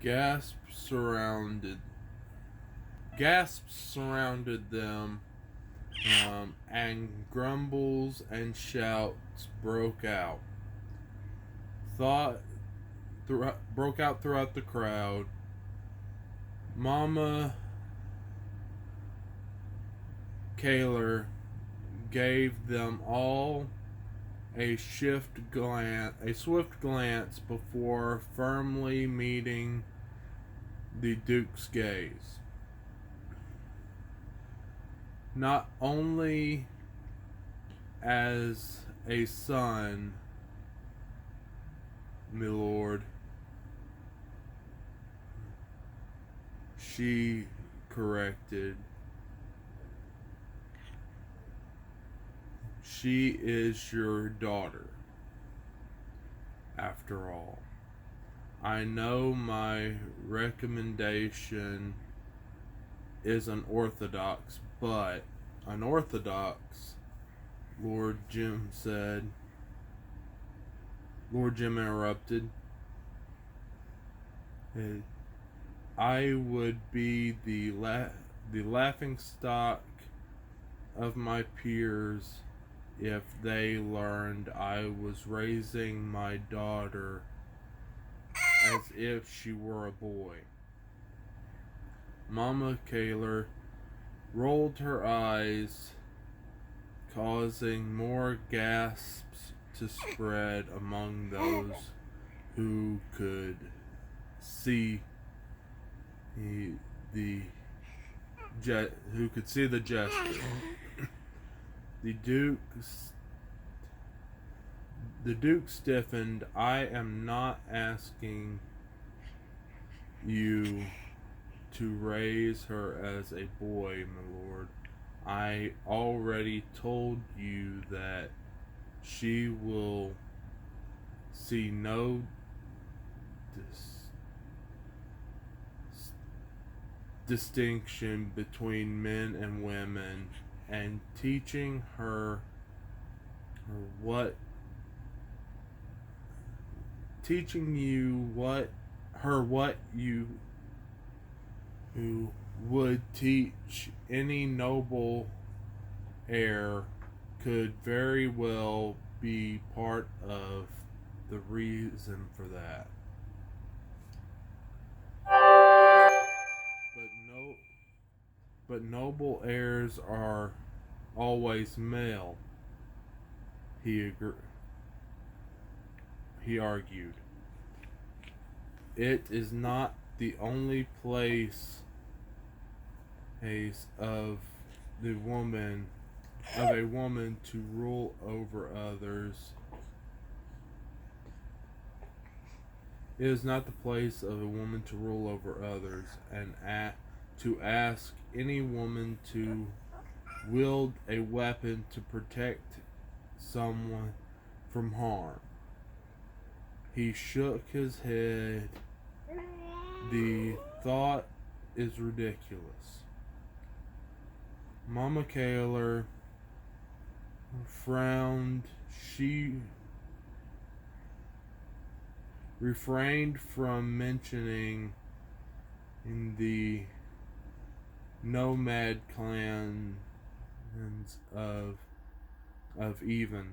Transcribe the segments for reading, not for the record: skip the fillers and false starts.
Gasps surrounded gasps surrounded them, and grumbles and shouts Thought broke out throughout the crowd. Mama Kaler gave them all a swift glance before firmly meeting the Duke's gaze. Not only as a son, milord, she corrected. She is your daughter, after all. I know my recommendation is unorthodox, but unorthodox, Lord Jim said. Lord Jim interrupted. I would be the laughing stock of my peers if they learned I was raising my daughter as if she were a boy. Mama Kaler rolled her eyes, causing more gasps to spread among those who could see the Jasper. The Duke stiffened. I am not asking you to raise her as a boy, my lord. I already told you that she will see no distinction between men and women, and teaching her what you who would teach any noble heir could very well be part of the reason for that. But noble heirs are always male, he argued. It is not the only place of a woman to rule over others. It is not the place of a woman to rule over others, and to ask any woman to wield a weapon to protect someone from harm. He shook his head. The thought is ridiculous. Mama Kaler frowned. She refrained from mentioning in the nomad clans of Evan.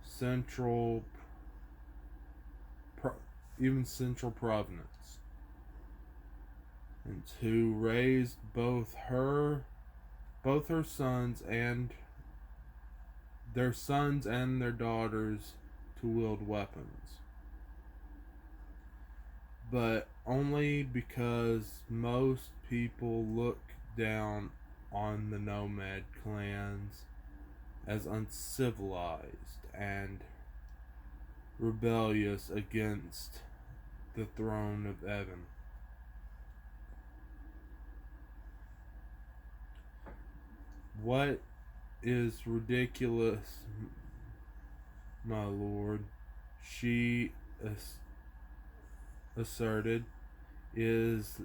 Central, even Central Providence, and who raised both her sons and their daughters to wield weapons, but only because most people look down on the nomad clans as uncivilized and rebellious against the throne of Evan. What is ridiculous, my lord, she asserted, is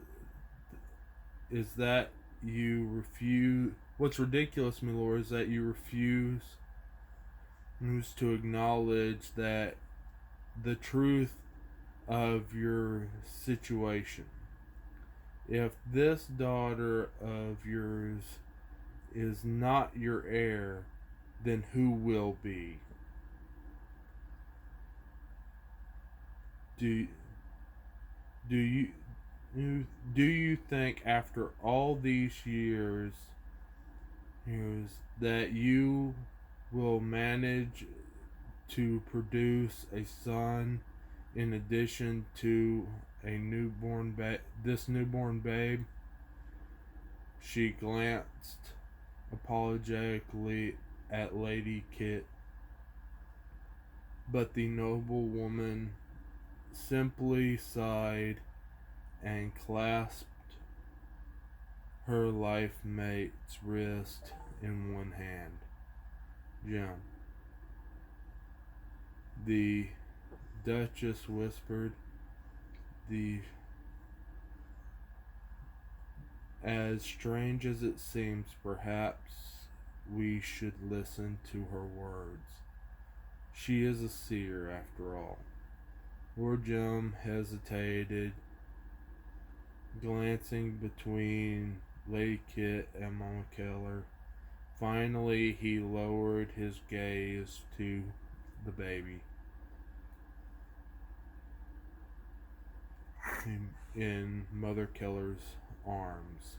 that you refuse. What's ridiculous, my lord, is that you refuse is to acknowledge that the truth of your situation. If this daughter of yours is not your heir, then who will be? Do do you do you think after all these years that you will manage to produce a son in addition to this newborn babe? She glanced apologetically at Lady Kit, but the noble woman simply sighed and clasped her life mate's wrist in one hand. Jim, the Duchess whispered, as strange as it seems, perhaps we should listen to her words. She is a seer, after all. Lord Jim hesitated, glancing between Lady Kit and Mama Keller. Finally, he lowered his gaze to the baby in Mother Keller's arms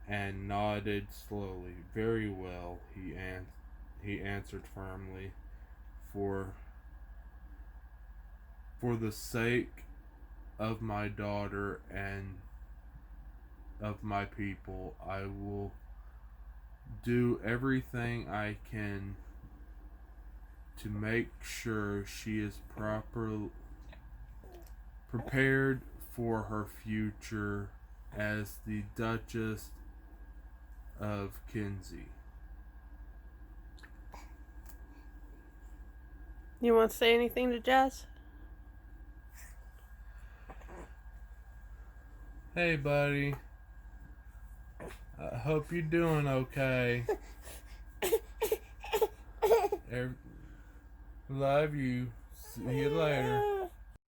and nodded slowly. Very well, he answered firmly. For the sake of my daughter and of my people, I will do everything I can to make sure she is prepared for her future as the Duchess of Kinsey. You want to say anything to Jess? Hey, buddy. I hope you're doing okay. Love you. See you later.